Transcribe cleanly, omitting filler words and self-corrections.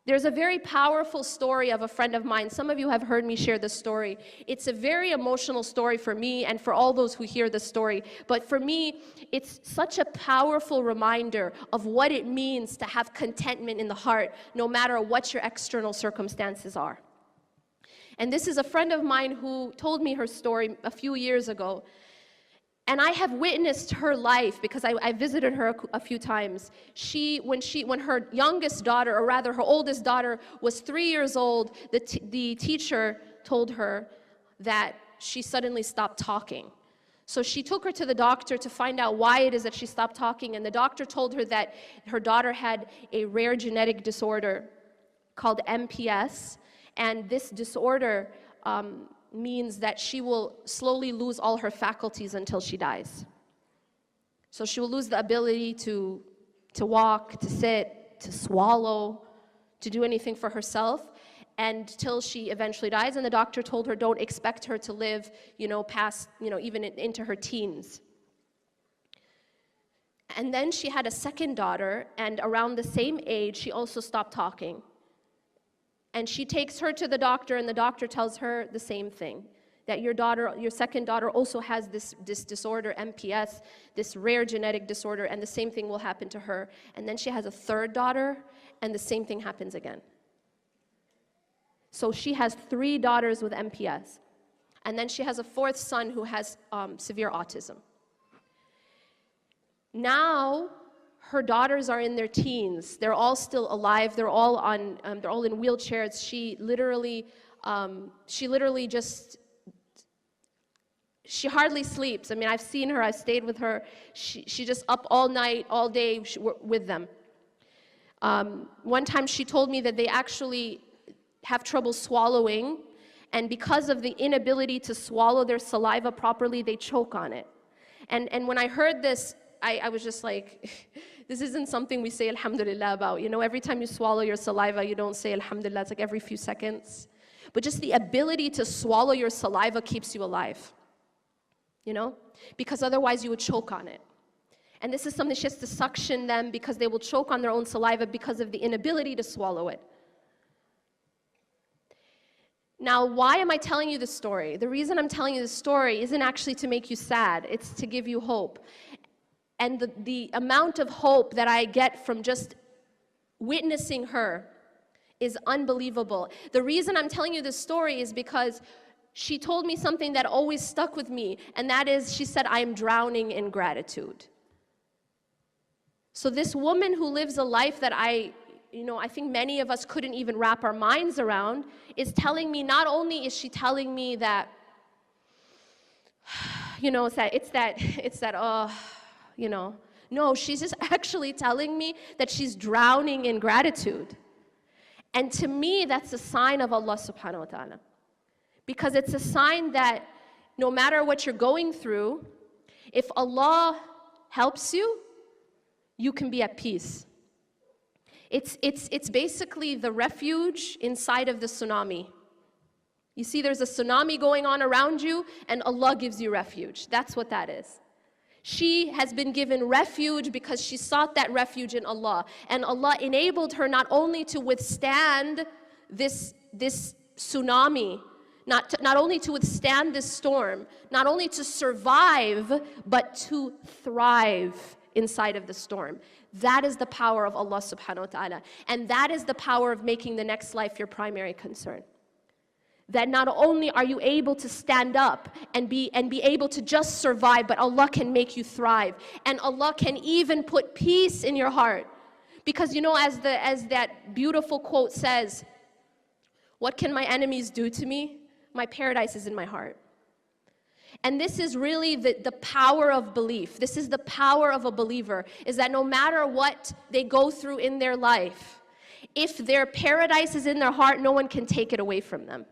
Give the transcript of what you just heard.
There's a very powerful story of a friend of mine. Some of you have heard me share this story. It's a very emotional story for me and for all those who hear the story. But for me, it's such a powerful reminder of what it means to have contentment in the heart, no matter what your external circumstances are. And this is a friend of mine who told me her story a few years ago. And I have witnessed her life because I visited her a few times. When her youngest daughter, or rather her oldest daughter, was 3 years old, the teacher told her that she suddenly stopped talking. So she took her to the doctor to find out why it is that she stopped talking. And the doctor told her that her daughter had a rare genetic disorder called MPS. And this disorder means that she will slowly lose all her faculties until she dies. So she will lose the ability to walk, to sit, to swallow, to do anything for herself, until she eventually dies. And the doctor told her, don't expect her to live, past, even into her teens. And then she had a second daughter, and around the same age, she also stopped talking. And she takes her to the doctor, and the doctor tells her the same thing, that your second daughter also has this disorder, MPS, this rare genetic disorder, and the same thing will happen to her. And then she has a third daughter, and the same thing happens again. So she has 3 daughters with MPS. And then she has a 4th son who has severe autism. Now, her daughters are in their teens. They're all still alive. They're all in wheelchairs. She literally hardly sleeps. I mean, I've seen her. I've stayed with her. She just up all night, all day with them. One time she told me that they actually have trouble swallowing, and because of the inability to swallow their saliva properly, they choke on it. And when I heard this, I was just like, this isn't something we say alhamdulillah about. Every time you swallow your saliva, you don't say alhamdulillah. It's like every few seconds. But just the ability to swallow your saliva keeps you alive. Because otherwise you would choke on it. And this is something she has to suction them, because they will choke on their own saliva because of the inability to swallow it. Now, why am I telling you this story? The reason I'm telling you this story isn't actually to make you sad. It's to give you hope. And the amount of hope that I get from just witnessing her is unbelievable. The reason I'm telling you this story is because she told me something that always stuck with me, and that is, she said, I am drowning in gratitude. So this woman who lives a life that I think many of us couldn't even wrap our minds around, is telling me, not only is she telling me that, no, she's just actually telling me that she's drowning in gratitude. And to me, that's a sign of Allah subhanahu wa ta'ala. Because it's a sign that no matter what you're going through, if Allah helps you, you can be at peace. It's basically the refuge inside of the tsunami. You see, there's a tsunami going on around you, and Allah gives you refuge. That's what that is. She has been given refuge because she sought that refuge in Allah. And Allah enabled her not only to withstand this tsunami, not only to withstand this storm, not only to survive, but to thrive inside of the storm. That is the power of Allah subhanahu wa ta'ala. And that is the power of making the next life your primary concern. That not only are you able to stand up and be able to just survive, but Allah can make you thrive. And Allah can even put peace in your heart. Because as that beautiful quote says, what can my enemies do to me? My paradise is in my heart. And this is really the power of belief. This is the power of a believer, is that no matter what they go through in their life, if their paradise is in their heart, no one can take it away from them.